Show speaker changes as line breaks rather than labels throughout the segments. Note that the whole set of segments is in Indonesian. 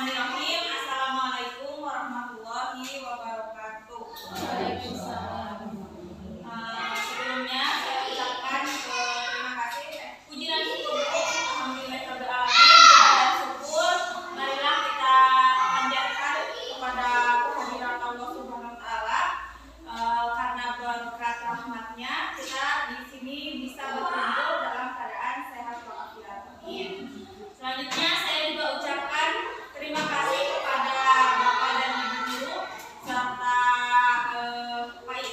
Bismillahirrahmanirrahim. Assalamualaikum warahmatullahi wabarakatuh.
Waalaikumsalam.
Sebelumnya saya ucapkan terima kasih, puji dan syukur alhamdulillahirabbil alamin, dan syukur marilah kita panjatkan kepada kehadirat Allah Subhanahu wa taala. Karena berkat rahmatnya kita di sini bisa berkumpul dalam keadaan sehat walafiat. Amin. Selanjutnya saya juga ucapkan terima kasih kepada Bapak dan Ibu guru serta Pak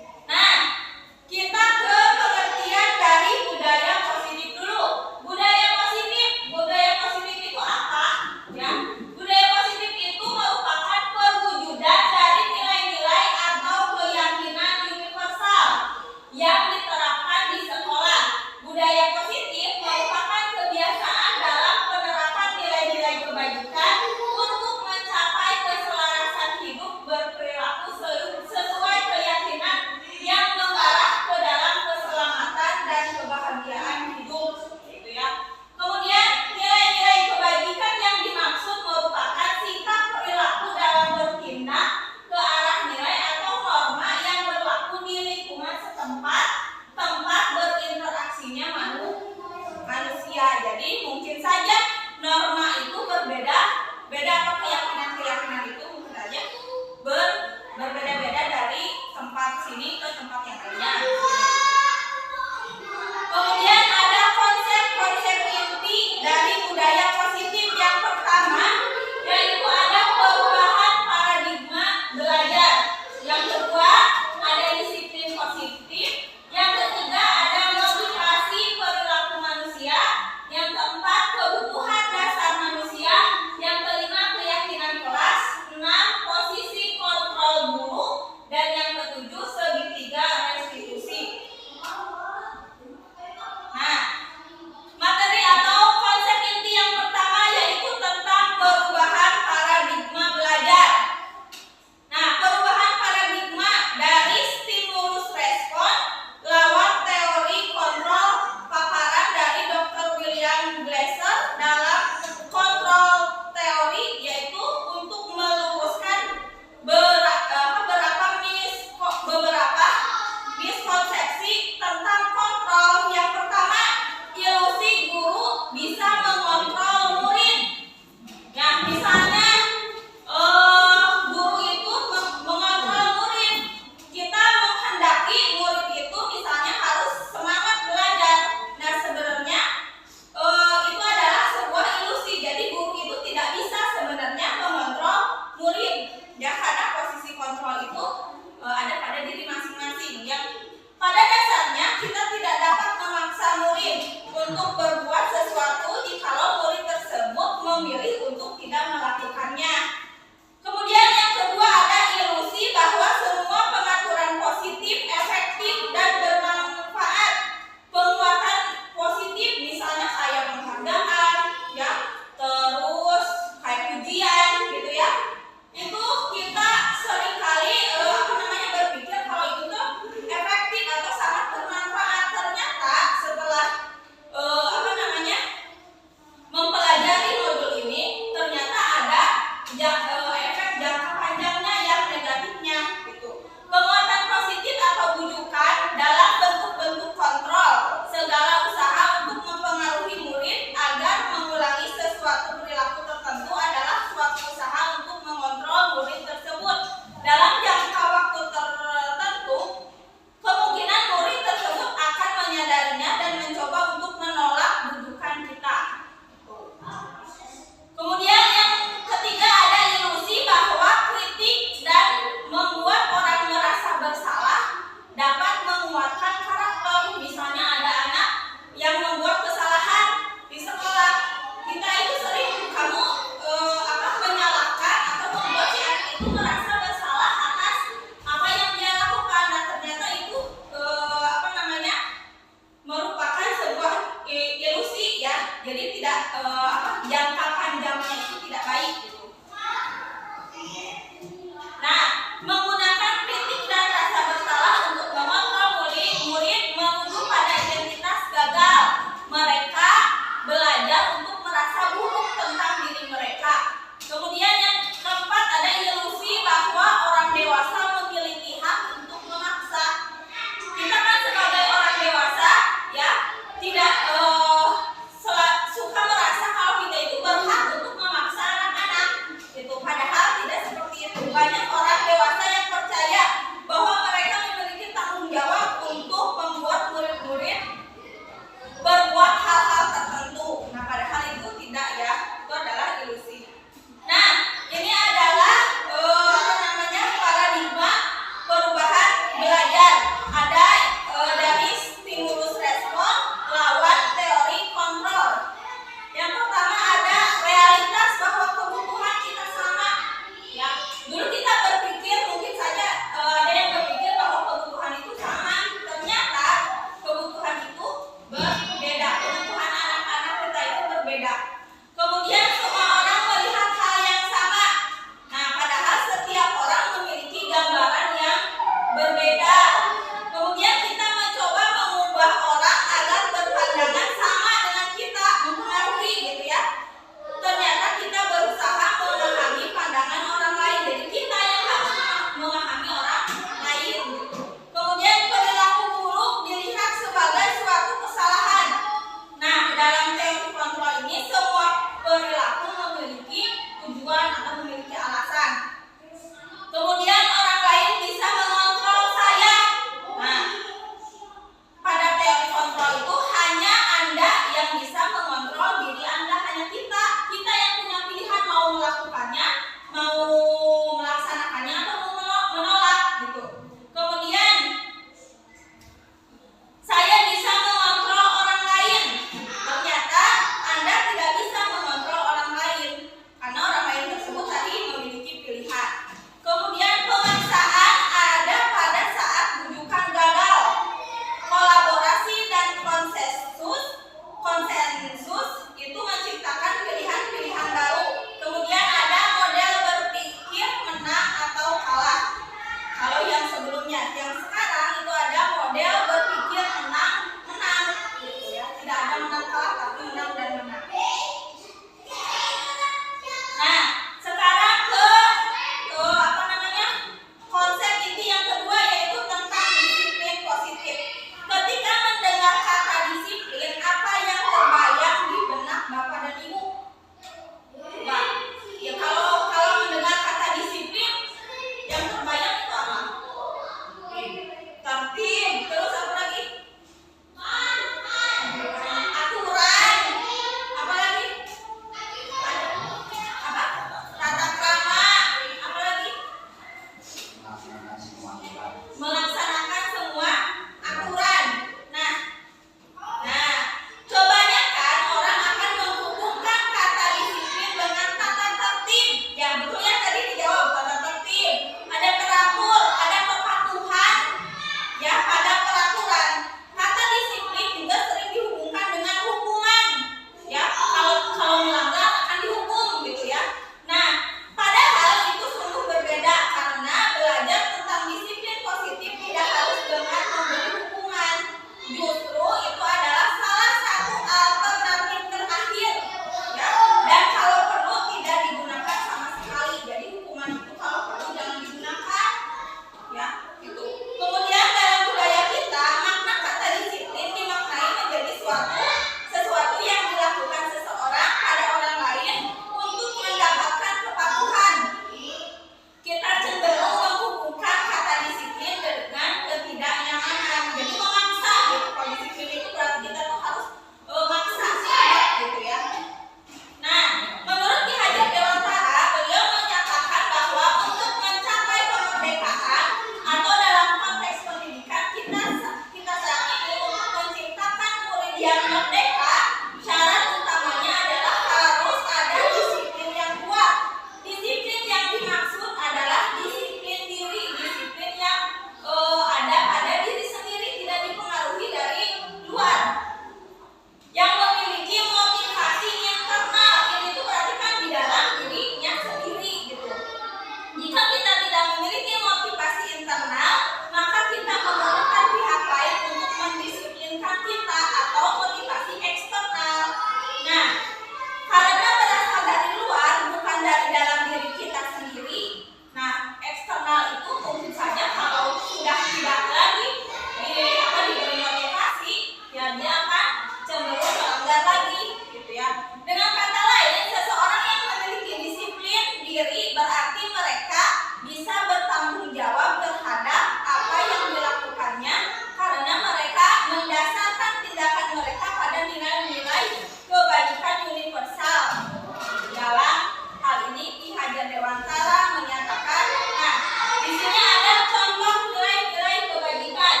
Dewantara menyatakan, nah, di sini ada contoh nilai-nilai kebajikan.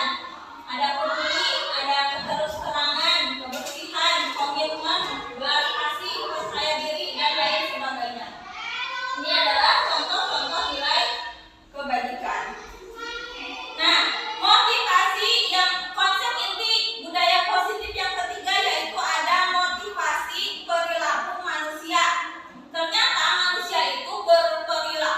Ada peduli, ada keterus-terangan, kebersihan, komitmen, belas kasih, percaya diri, dan lain sebagainya. Ini adalah contoh-contoh nilai kebajikan. Nah, motivasi yang konsep inti budaya positif yang ketiga yaitu ada motivasi perilaku manusia. Ternyata manusia itu berperilaku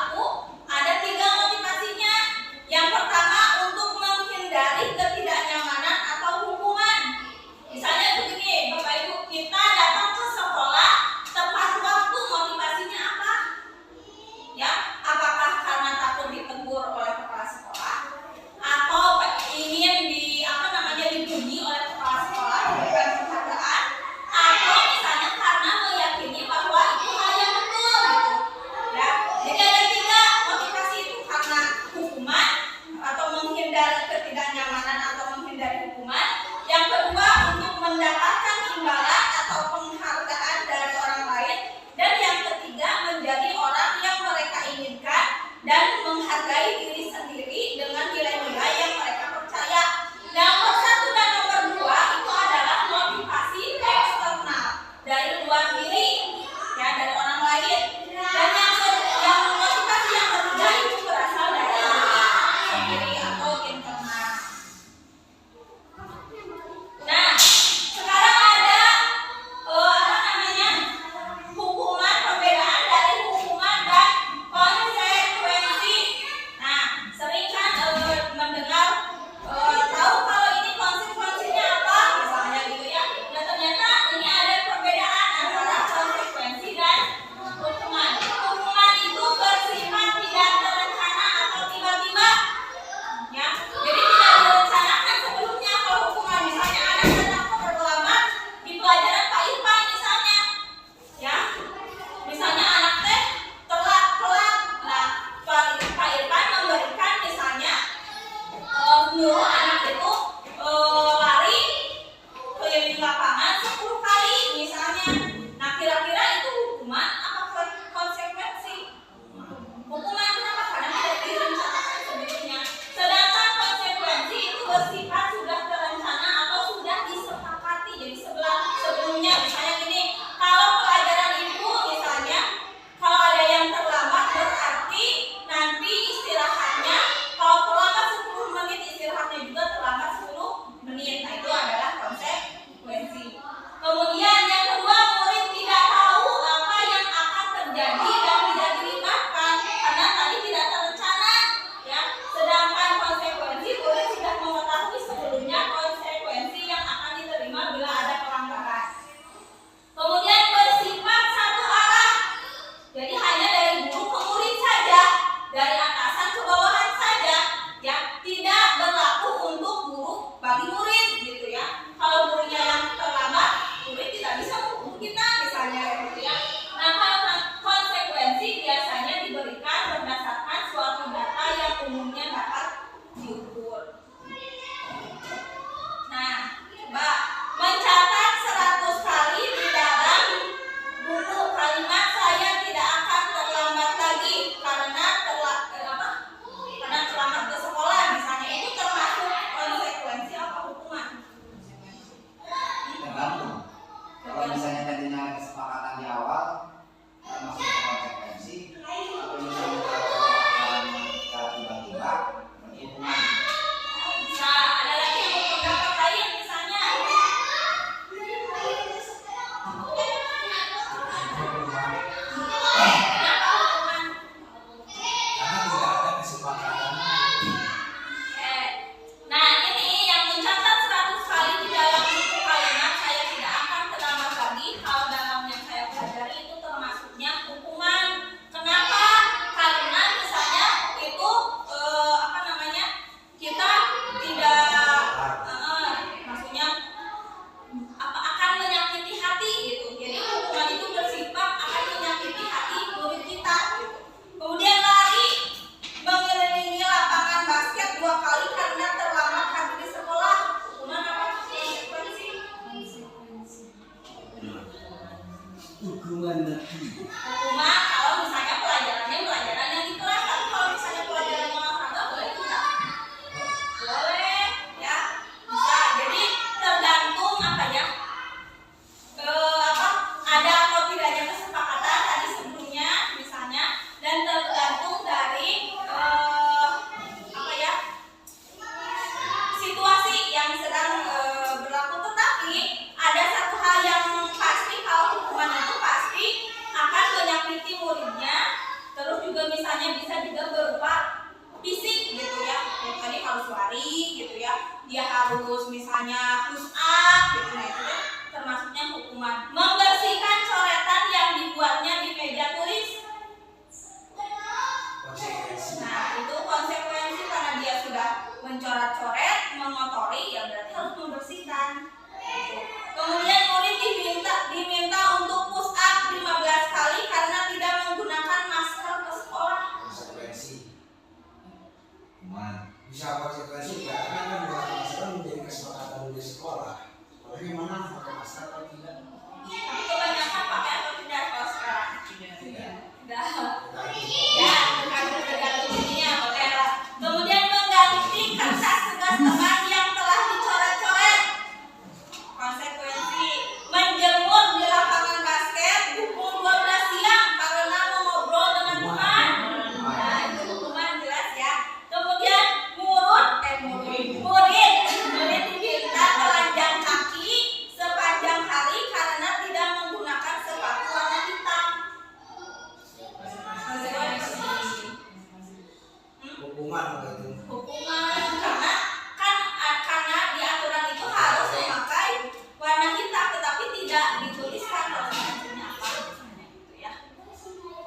hukuman gitu.
Hukuman karena di aturan itu harus memakai warna hitam, tetapi tidak dituliskan konsekuensinya apa gitu ya.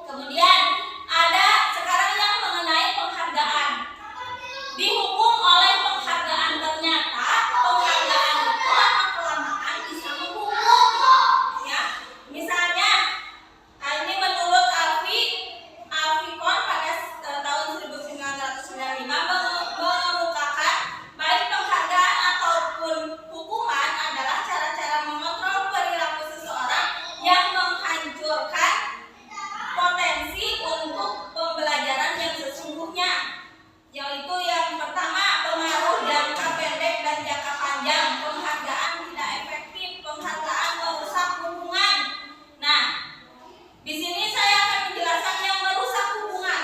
Kemudian ada sekarang yang mengenai penghargaan. Dihukum oleh penghargaan, ternyata penghargaan itu lama-kelamaan bisa menghukum ya. Misalnya ini menurut Alfikon pada tahun 1995 mengemukakan baik penghargaan ataupun hukuman adalah cara-cara mengontrol perilaku seseorang yang menghancurkan potensi untuk pembelajaran yang sesungguhnya, yaitu yang pertama pengaruh jangka pendek dan jangka panjang. Penghargaan tidak efektif, penghargaan merusak hubungan. Nah, di sini saya akan menjelaskan yang merusak hubungan.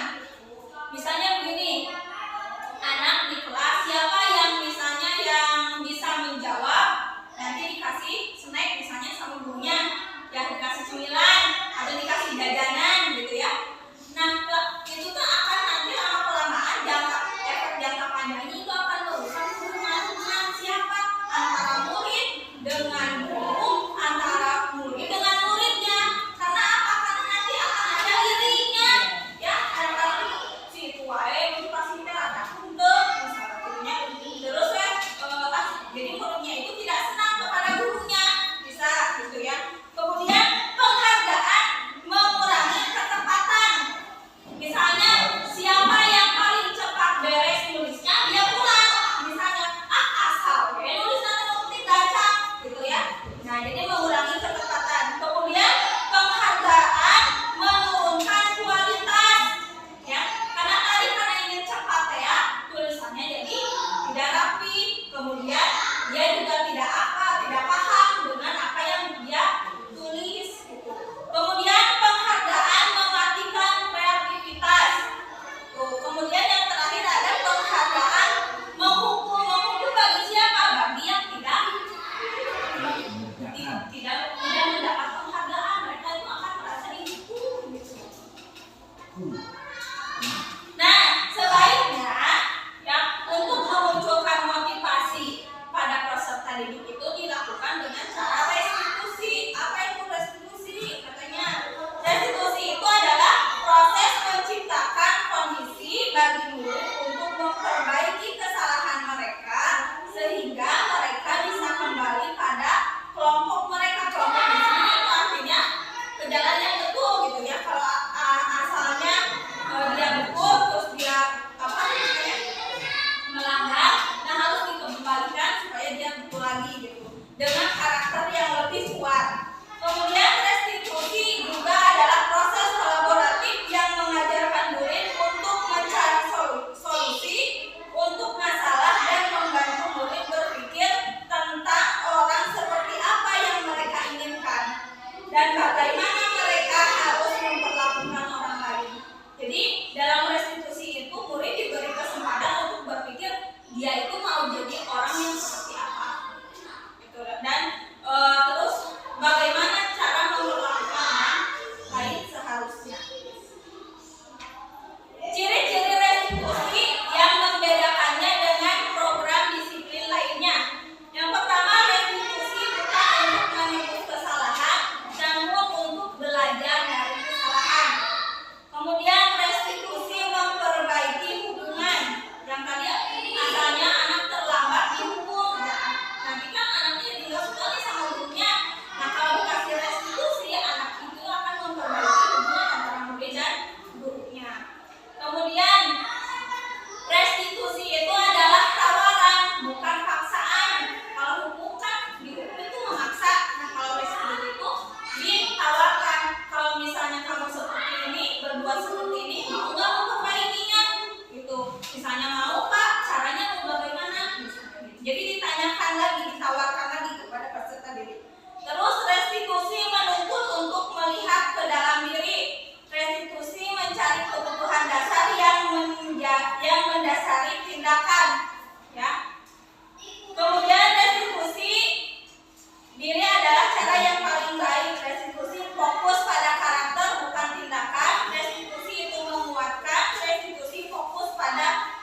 Misalnya begini, anak di kelas siapa yang misalnya yang bisa menjawab, nanti dikasih snack misalnya sama gurunya, ya dikasih cemilan atau dikasih jajanan gitu ya. Nah, itu tuh akan nanti lama-kelamaan efek jangka panjangnya itu akan merusak hubungan siapa, antara murid dengan guru, antara murid dengan muridnya. Karena apa? Karena nanti akan ada irinya ya, antara si tuae motivasi teh ada untuk misalnya gurunya, terus jadi muridnya itu tidak senang kepada gurunya, bisa gitu ya. Kemudian penghargaan mengurangi ketepatan. Misalnya siapa yang paling cepat beres nulisnya dia pulang. Misalnya asal nulisnya penting baca gitu ya. Nah, jadi mengurangi ketepatan. Kemudian penghargaan menurunkan kualitas ya. Karena ingin cepat ya, tulisannya jadi tidak rapi. Kemudian dia juga tidak paham dengan apa yang dia tulis gitu. Kemudian penghargaan mematikan kreativitas. Kemudian yang terakhir ada penghargaan menghukum bagi siapa? Bagi yang tidak mendapat penghargaan, mereka itu akan merasa dihukum gitu. Nah, sebaiknya ya untuk memunculkan motivasi pada peserta didik itu dilakukan dengan cara restitusi. Apa itu restitusi? Katanya restitusi itu adalah proses menciptakan kondisi bagi murid untuk memperbaiki kesalahan mereka sehingga mereka bisa kembali pada kelompok mereka. Kelompok di sini itu artinya ke jalan yang betul gitu ya. Kalau asalnya dia betul terus dia melanggar, nah harus dikembalikan supaya dia betul lagi gitu dengan karakter yang lebih kuat. Kemudian restitusi juga adalah proses kolaboratif yang mengajarkan murid untuk mencari solusi untuk masalah dan membantu murid berpikir tentang orang seperti apa yang mereka inginkan dan bagaimana mereka harus memperlakukan orang lain. Jadi dalam restitusi itu murid diberi kesempatan untuk berpikir dia itu mau jadi orang yang seperti apa gitu. Dan terus bagaimana cara memperlakukan orang lain seharusnya. Ciri-ciri restitusi yang membedakannya dengan program disiplin lainnya. Yang pertama, restitusi bukan untuk menebus kesalahan, namun untuk belajar dari kesalahan. Kemudian restitusi memperbaiki hubungan. Yang tadi asalnya anak terlambat dihukum, nanti kan anaknya jadi nggak suka nih sama gurunya. Nah, kalau dikasih restitusi, anak itu akan memperbaiki hubungan antara murid dan gurunya. Kemudian restitusi itu adalah tawaran, bukan paksaan. Kalau hukum kan dihukum itu memaksa. Nah, kalau restitusi itu ditawarkan. Kalau misalnya kamu seperti ini, berbuat seperti ini, mau nggak memperbaikinya? Gitu. Misalnya mau Pak, caranya mau bagaimana? Misalnya gitu. Jadi ditanyakan lagi, ditawarkan lagi kepada peserta didik. Terus restitusi menuntut untuk melihat ke dalam diri. Restitusi mencari kebutuhan dasar yang mendasari tindakan, ya. Kemudian restitusi diri adalah cara yang paling baik. Restitusi fokus pada karakter bukan tindakan. Restitusi itu menguatkan. Restitusi fokus pada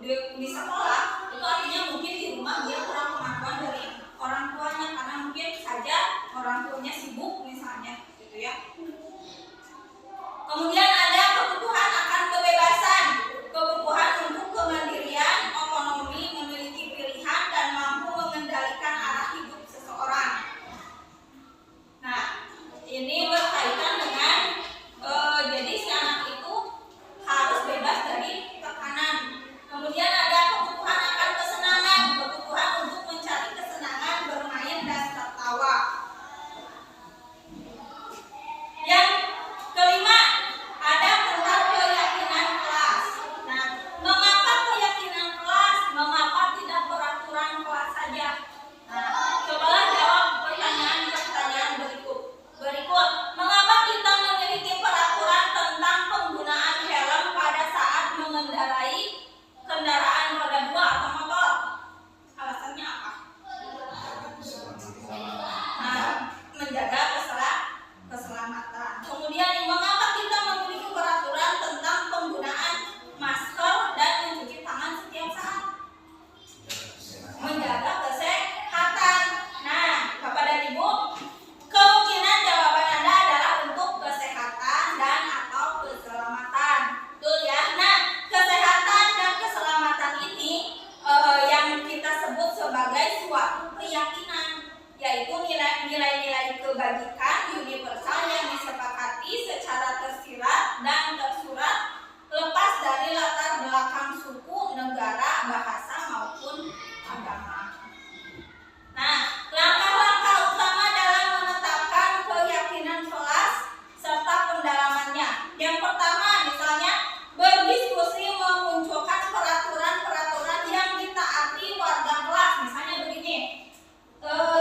di sekolah itu artinya mungkin di rumah dia kurang pengakuan dari orang tuanya karena mungkin saja orang tuanya sibuk misalnya gitu ya. Kemudian ada kebutuhan akan kebebasan, kebutuhan untuk kemandirian, otonomi, memiliki pilihan dan mampu mengendalikan arah hidup seseorang. Nah, ini berkaitan dengan jadi si anak itu harus bebas dari tekanan. Kemudian ada kebutuhan akan kesenangan, kebutuhan untuk mencari kesenangan, bermain dan tertawa. Yang kelima, ada tentang keyakinan kelas. Nah, mengapa keyakinan kelas? Mengapa tidak peraturan kelas saja? Nah, cobalah jawab pertanyaan berikut. Mengapa kita memiliki peraturan tentang penggunaan helm pada saat mengendarai kendaraan roda 2 atau motor? Alasannya apa? Nah, menjaga keselamatan. Kemudian mengapa kita memiliki peraturan tentang penggunaan masker dan mencuci tangan setiap saat? Menjaga kesehatan. Nah, Bapak dan Ibu, kemungkinan jawaban Anda adalah untuk kesehatan dan atau keselamatan. Betul ya? Nah, kesehatan dan keselamatan ini yang kita sebut sebagai suatu keyakinan, yaitu nilai-nilai kebajikan universal yang disepakati secara tersirat dan tersurat lepas dari latar belakang suku, negara, bahasa maupun agama. Nah, langkah-langkah utama dalam menetapkan keyakinan kelas serta pendalamannya. Yang pertama, misalnya berdiskusi memunculkan peraturan-peraturan yang ditaati warga kelas. Misalnya begini,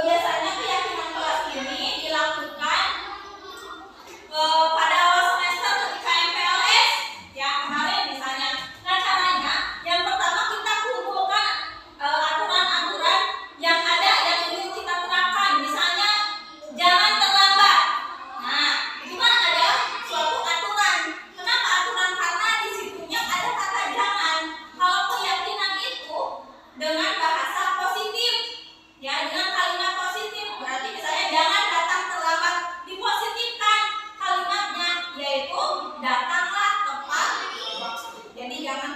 biasanya keyakinan kelas ini dilakukan pada awal semester ketika MPLS ya kemarin misalnya. Nah, caranya yang pertama kita kumpulkan aturan-aturan yang ada yang ingin kita terapkan. Misalnya jangan terlambat. Nah, itu kan ada suatu aturan. Kenapa aturan? Karena di situnya ada kata jangan. Kalau keyakinan itu dengan bahasa positif, ya dengan kalimat positif, berarti misalnya jangan datang terlambat, dipositifkan kalimatnya, yaitu datanglah tepat waktu. Jadi jangan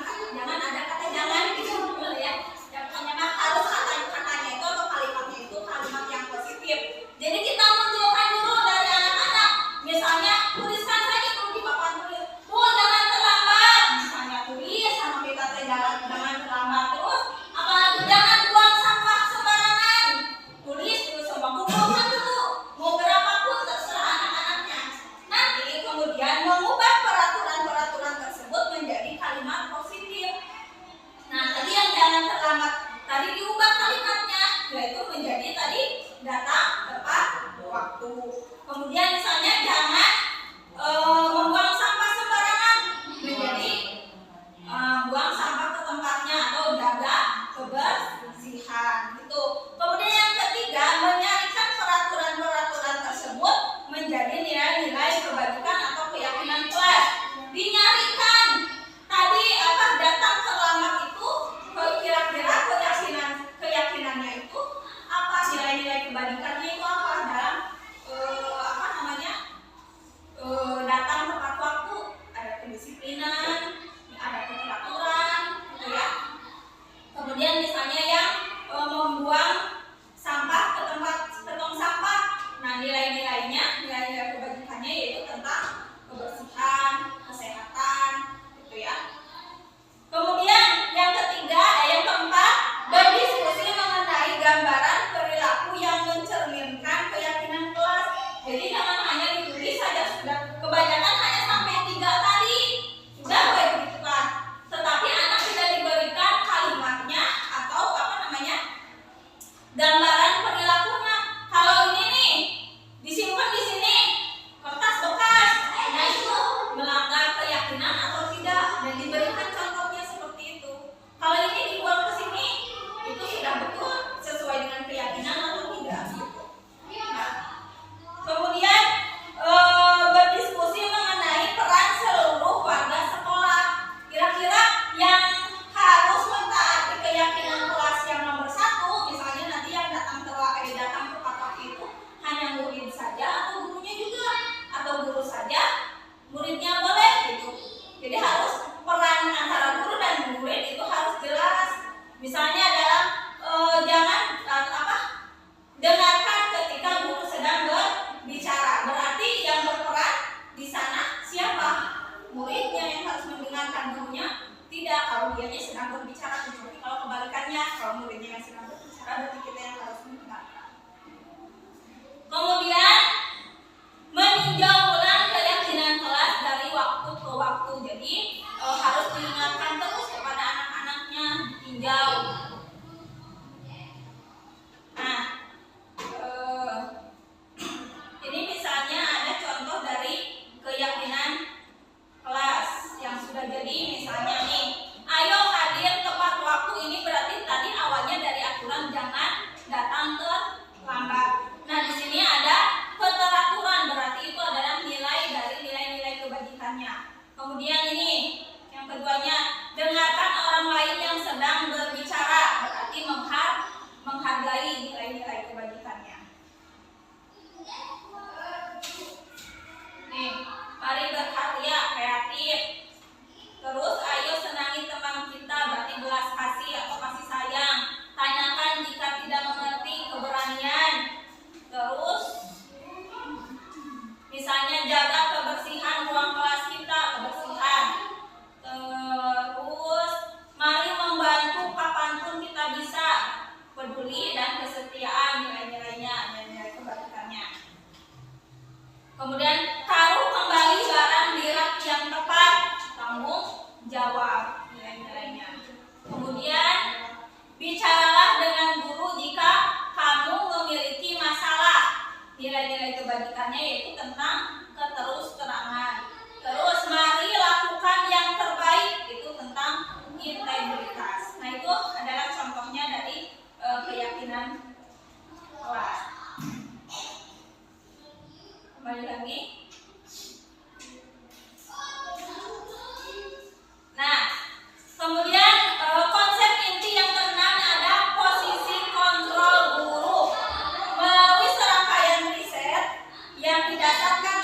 ada kata jangan gitu ya. Yang pertama harus katanya itu atau kalimatnya itu kalimat yang positif. Jadi kita munculkan dulu dari anak-anak. Misalnya tuliskan saja tuh di papan tulis, jangan terlambat. Misalnya tulis sama kita jangan terlambat. Terus apalagi jangan buang sampah sembarangan. Tulis sama kumpulkan dulu. Mau berapapun terserah anak-anaknya. Nanti kemudian mengubah peraturan-peraturan tersebut menjadi kalimat positif. Nah, tadi yang jangan terlambat tadi diubah kalimatnya, yaitu menjadi tadi datang tepat waktu. Kemudian misalnya jangan membuang sampah sembarangan, menjadi buang sampah ke tempatnya atau jaga kebersihan gitu. Kemudian yang ketiga, menyarikan peraturan-peraturan tersebut menjadi nilai-nilai kebajikan atau keyakinan kelas. Dinyarikan tadi datang terlambat itu kira-kira keyakinannya itu apa, nilai-nilai kebajikannya itu apa dalam datang tepat waktu, ada kedisiplinan, ada keteraturan gitu ya. Kemudian misalnya yang membuang sampah ke tong sampah. Nah, nilai-nilainya, nilai-nilai kebajikannya yaitu tentang kebersihan, kesehatan gitu ya. Kemudian yang keempat, berdiskusi mengenai gambaran perilaku yang mencerminkan keyakinan kelas. Jadi jangan hanya ditulis saja sudah, kebanyakan hanya sampai 3 tadi sudah begitu kan. Tetapi anak tidak diberikan kalimatnya atau Kalau muridnya masih mampu bicara, berarti kita yang harus mendengarkan. Kemudian meninjau ulang keyakinan kelas dari waktu ke waktu. Jadi harus diingatkan terus kepada anak-anaknya, ditinjau. Nah, ini misalnya ada contoh dari keyakinan kelas yang sudah jadi. Misalnya nih, ayo hadir tepat waktu. Ini berarti tadi awalnya dari aturan jangan datang terlambat. Nah, di sini ada keteraturan, berarti itu adalah nilai dari nilai-nilai kebajikannya. Kemudian ini yang keduanya, dengarkan orang lain yang sedang berbicara, berarti menghargai nilai-nilai kebajikannya. Nih, mari berkarya kreatif. Terus ayo senangi teman kita, berarti belas kasih atau kasih sayang. Tanyakan jika tidak mengerti, keberanian. Terus misalnya jaga kebersihan ruang kelas kita, kebersihan. Terus mari membantu kapanpun kita bisa. Peduli dan kesetiaan, nilai-nilainya, nilai-nilai kebajikannya. Kemudian taruh kembali barang di rak yang tepat, tanggung jawab, nilai-nilainya. Kemudian bicaralah dengan guru jika kamu memiliki masalah, nilai-nilai kebajikannya yaitu tentang keterus-terangan. Terus mari lakukan yang terbaik, itu tentang integritas. Nah, itu adalah contohnya dari keyakinan kelas. Kembali lagi. Nah, kemudian konsep inti yang keenam ada posisi kontrol guru. Melalui serangkaian riset yang didasarkan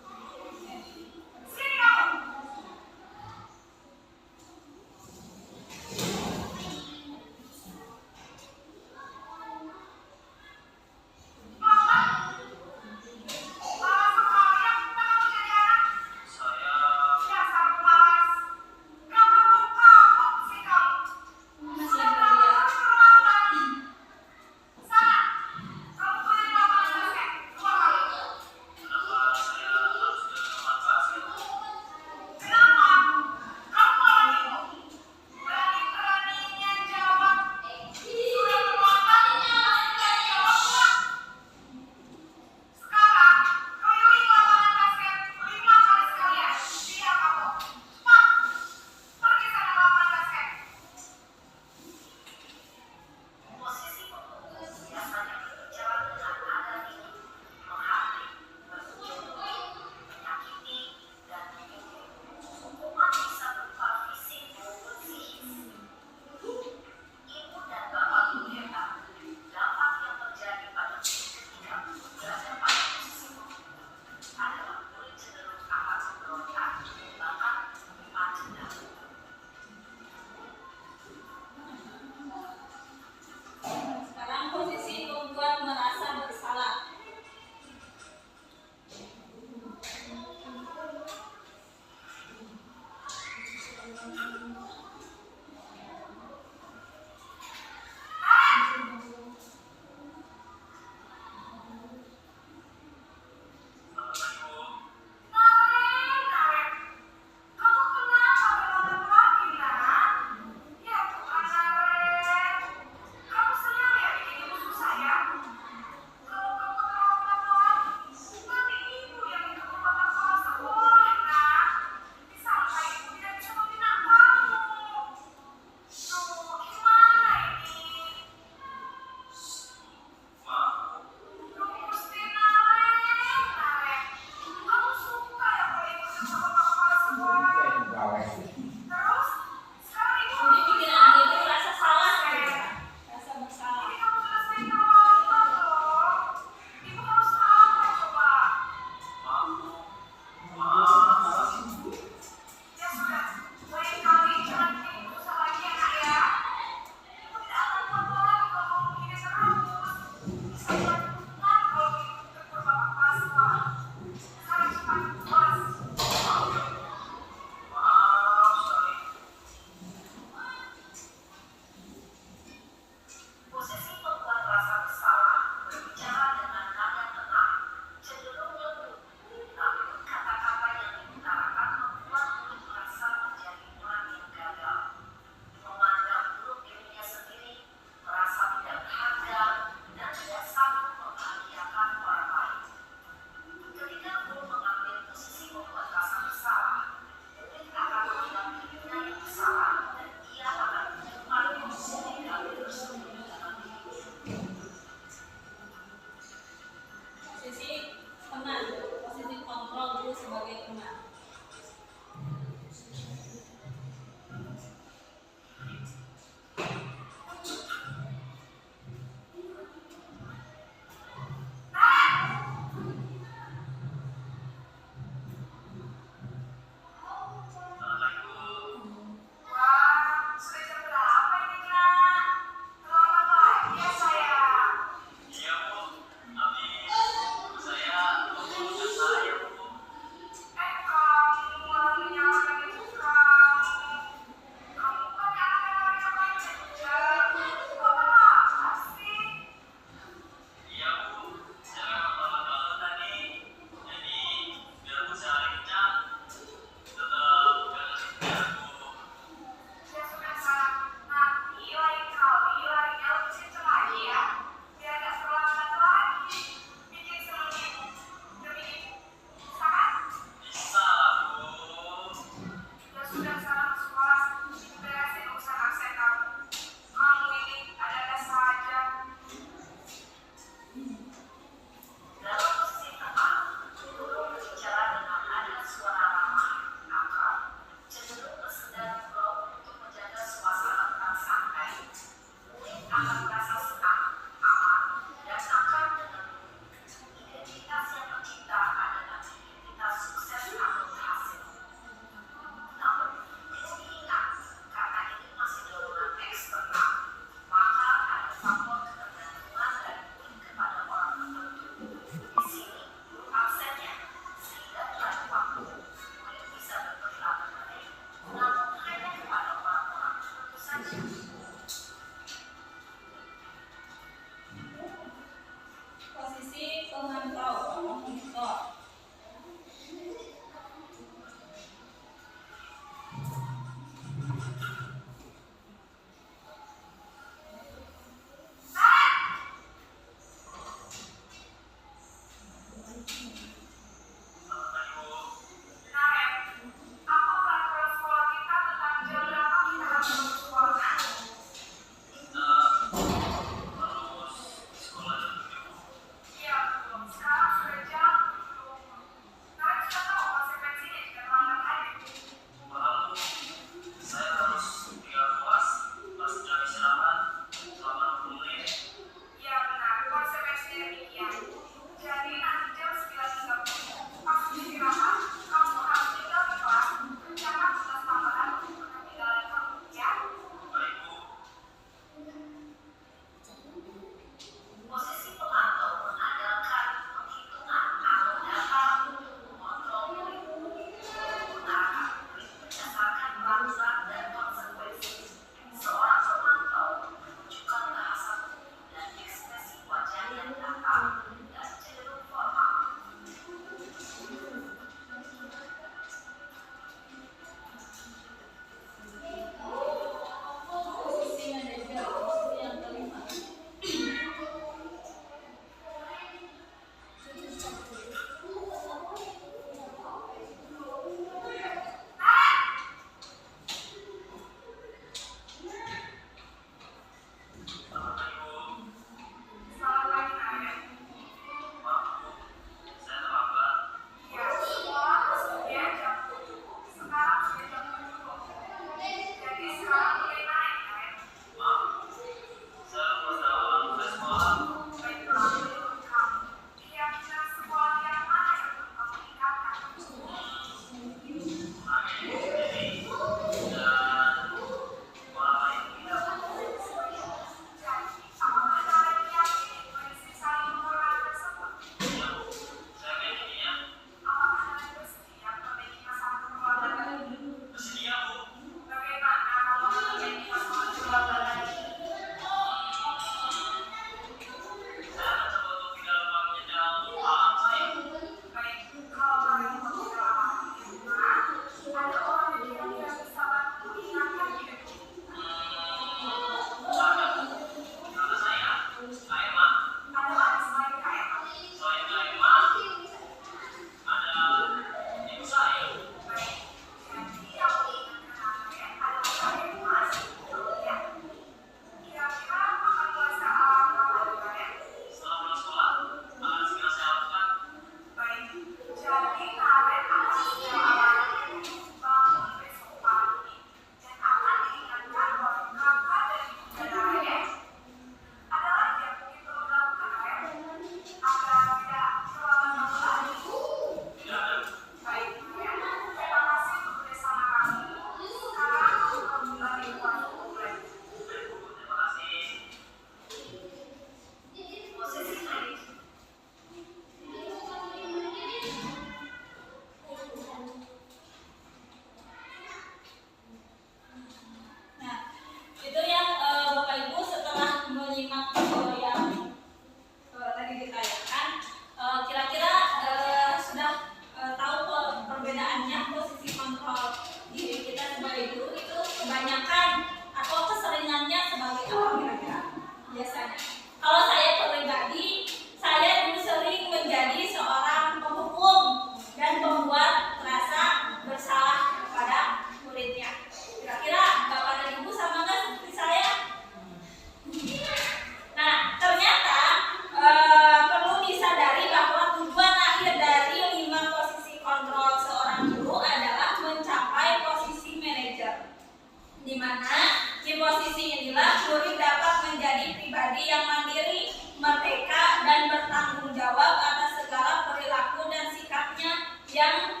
jawab atas segala perilaku dan sikapnya yang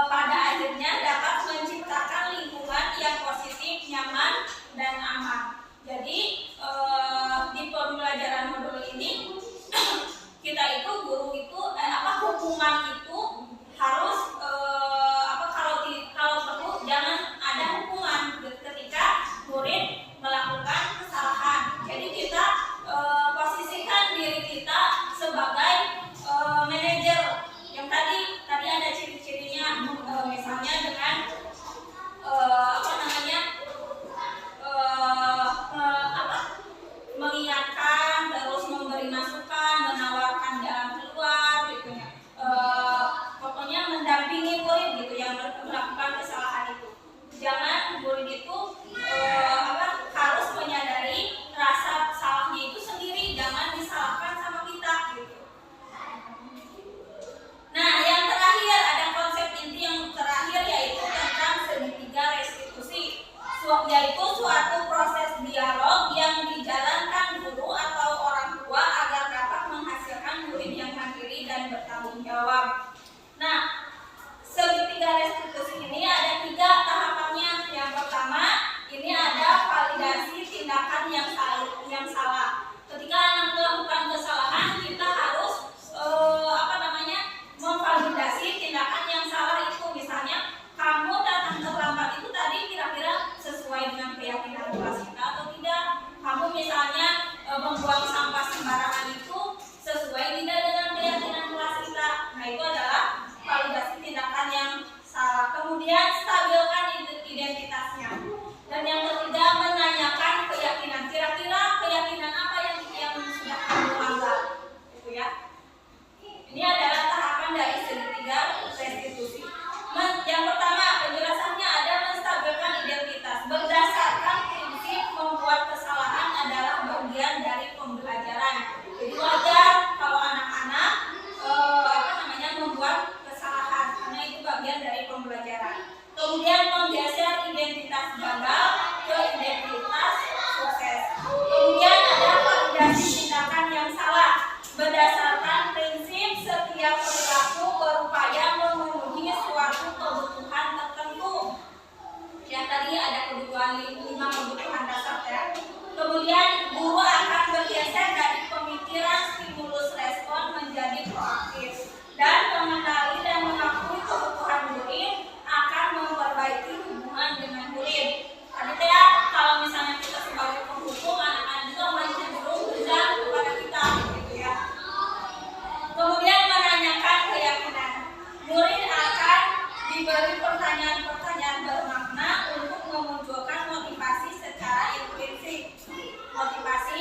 pada akhirnya dapat menciptakan lingkungan yang positif, nyaman, dan aman. Jadi di pembelajaran modul ini kita itu guru itu hukuman itu harus kalau perlu jangan ada hukuman ketika murid melakukan kesalahan. Jadi kita posisikan diri kita sebagai manajer yang tadi ada ciri-cirinya, misalnya dengan mengingatkan, terus memberi masukan, menawarkan jalan keluar gitu ya. Pokoknya mendampingi murid gitu yang melakukan kesalahan itu. Jangan murid itu harus menyadari rasa salahnya itu sendiri, jangan disalahkan sama kita gitu. Nah, yang terakhir ada konsep inti yang terakhir yaitu tentang segitiga restitusi, yaitu suatu proses dialog yang dijalankan guru atau orang tua agar dapat menghasilkan murid yang mandiri dan bertanggung jawab. Nah, segitiga restitusi ini ada 3 tahapannya. Yang pertama, ini ada validasi tindakan yang salah. Ketika anak melakukan kesalahan, kita harus memvalidasi tindakan yang salah itu. Misalnya, kamu datang terlambat itu tadi kira-kira sesuai dengan keyakinan kelas kita atau tidak? Kamu misalnya membuang sampah sembarangan itu sesuai tidak dengan keyakinan kelas kita? Nah, itu adalah validasi tindakan yang salah. Kemudian stabilkan identitasnya. Dan yang ketiga, menanyakan keyakinan. Kira-kira keyakinan apa yang sudah kamu langgar? Gitu ya. Ini adalah tahapan dari segitiga restitusi. Yang pertama, penjelasannya ada menstabilkan identitas. Berdasarkan prinsip membuat kesalahan adalah bagian dari pembelajaran. Jadi wajar kalau anak-anak membuat kesalahan karena itu bagian dari pembelajaran. Kemudian menggeser identitas gagal ke identitas sukses. Kemudian ada validasi tindakan yang salah. Berdasarkan prinsip setiap perilaku berupaya memenuhi suatu kebutuhan tertentu. Yang tadi ada kebutuhan 5 kebutuhan dasar ya. Kemudian guru akan bergeser dari pemikiran stimulus respon menjadi proaktif dan mengenali dan mengakui kebutuhan murid akan memperbaiki hubungan dengan murid. Tadi ya, kalau misalnya kita sebagai penghukum, anak-anak juga masih cenderung berdendam kepada kita gitu ya. Kemudian menanyakan keyakinan. Murid akan diberi pertanyaan-pertanyaan bermakna untuk memunculkan motivasi secara implisit. Motivasi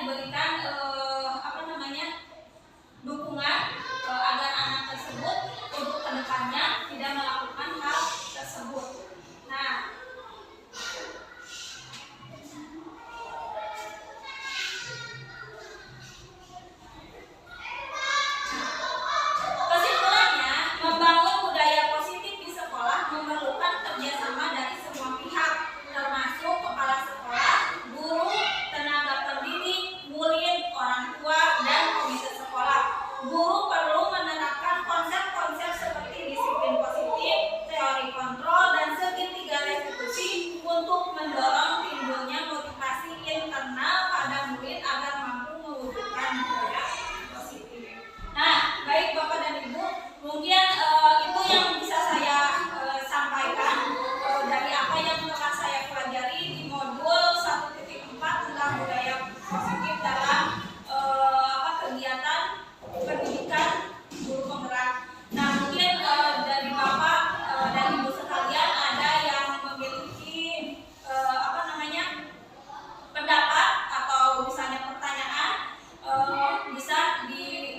diberikan apa namanya dukungan agar anak tersebut untuk kedepannya tidak melakukan hal tersebut. Nah, kesimpulannya, membangun budaya positif di sekolah memerlukan kerjasama dari semua pihak, termasuk kepala sekolah, guru, tenaga pendidik, murid, orang tua, dan komite sekolah. Guru perlu menerapkan konsep-konsep seperti disiplin positif, teori kontrol, dan segitiga restitusi untuk mendorong timbulnya motivasi internal pada murid agar mampu mewujudkan budaya positif. Nah, baik Bapak dan Ibu, mungkin itu yang bisa saya sampaikan dari apa yang telah saya pelajari di modul 1.4 tentang budaya positif dalam kegiatan pendidikan guru penggerak. Nah, mungkin dari Bapak dan Ibu sekalian ada yang memiliki pendapat atau misalnya pertanyaan, bisa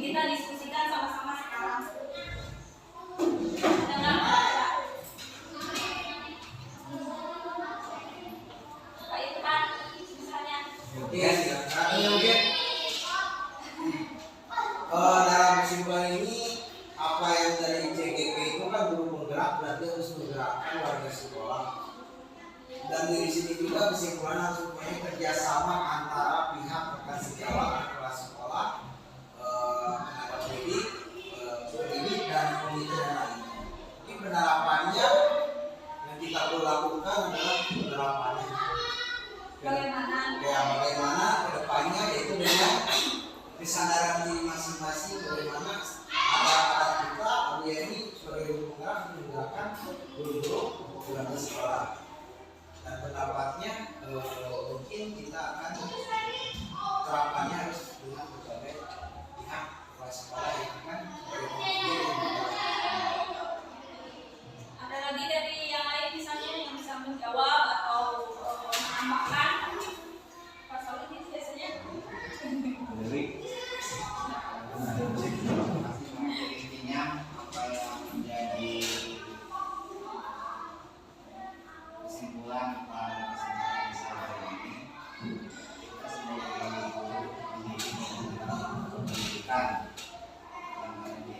kita diskusikan sama-sama sekarang. Dengan Pak Irfan misalnya.
Oke, mungkin dalam kesimpulan ini apa yang dari CGP itu kan guru penggerak berarti harus menggerakkan warga sekolah. Dan dari sini juga kesimpulan harus mempunyai kerjasama antara pihak rekan sejawat kepala sekolah, tenaga pendidik dan komite dan lainnya. Ini penerapannya yang kita perlu lakukan adalah penerapannya. Bagaimana kedepannya, yaitu dengan kesadaran diri masing-masing, bagaimana anak-anak kita ini sebagai guru penggerak menggerakkan guru-guru untuk sekolah. Dan pendapatnya mungkin kita akan terapannya harus dengan berbagai pihak kepala sekolah yang akan
ada lagi dari yang lain misalnya yang bisa menjawab atau menambahkan. Pak Solid ini biasanya
intinya apa yang menjadi kesimpulan pada kesempatan saya ini, kita sebagai guru pendidikan yang ada di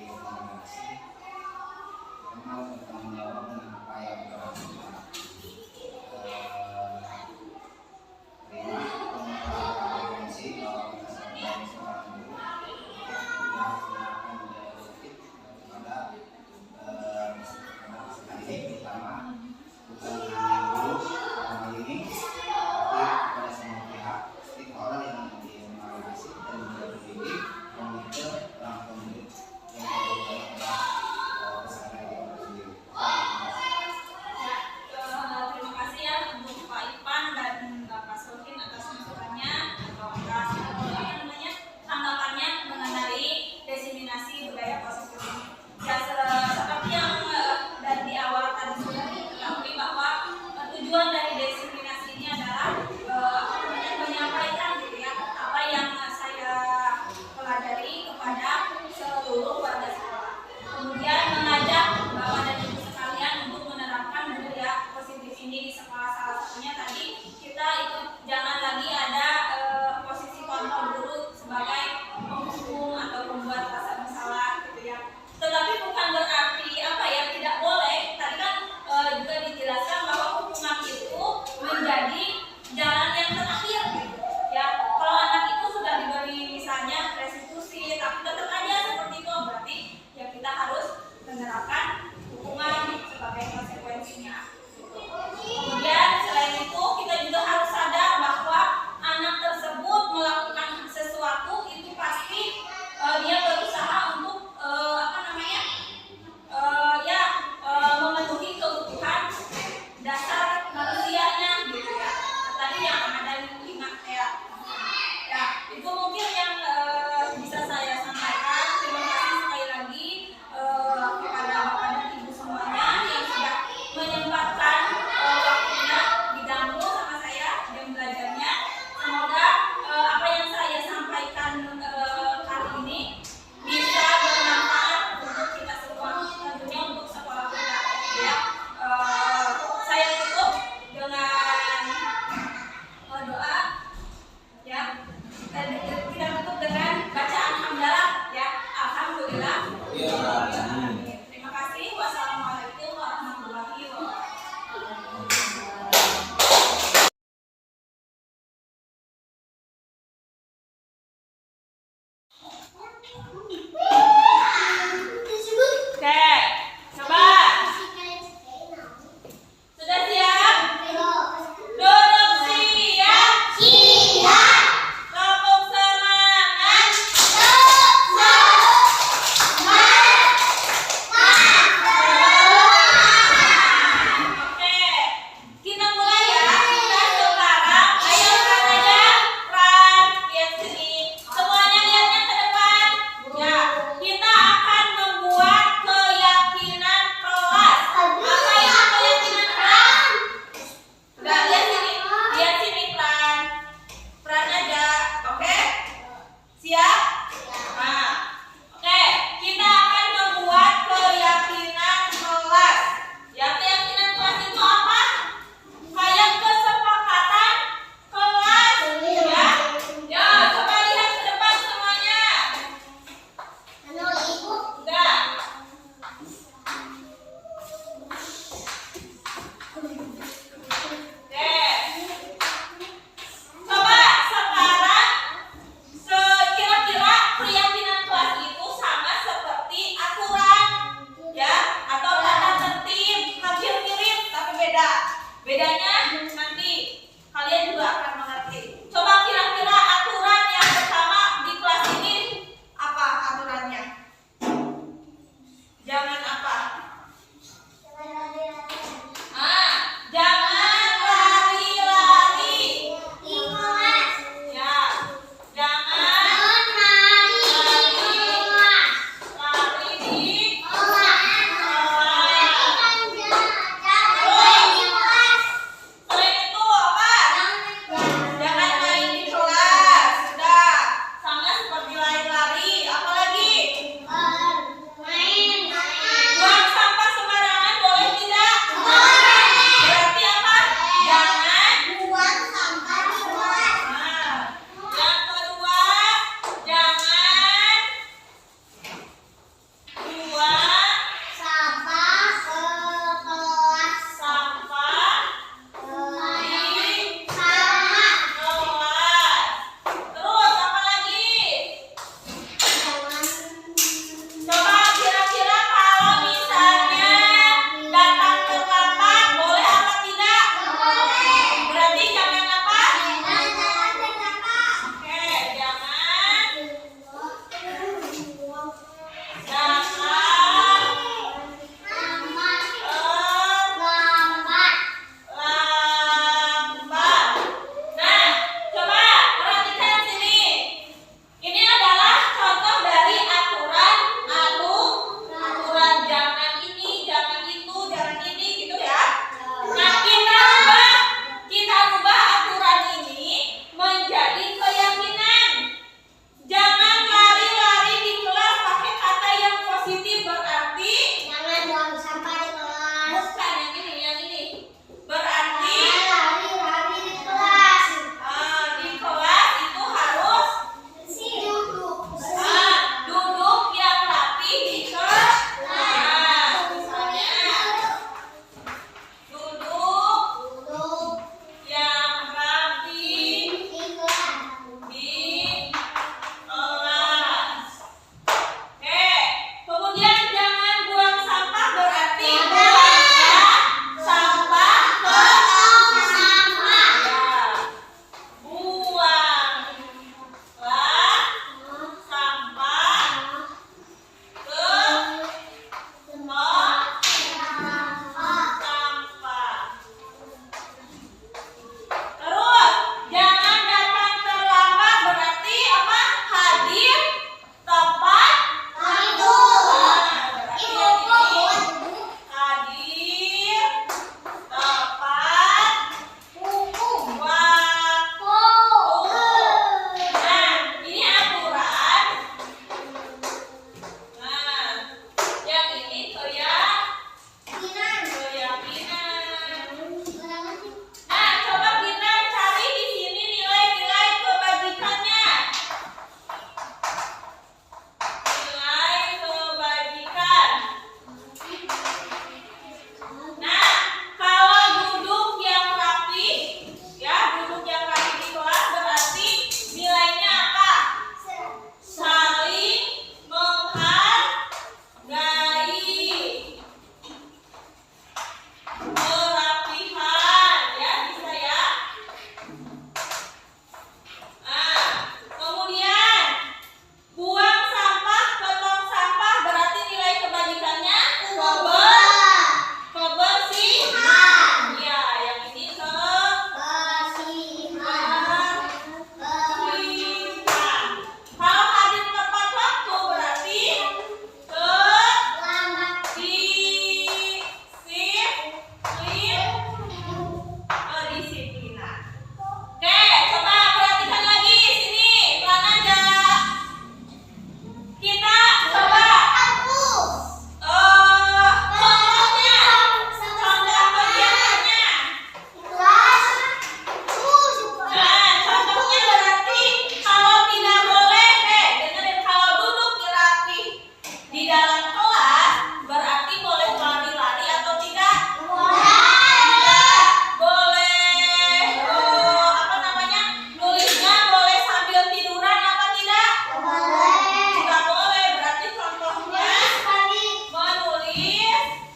Tulis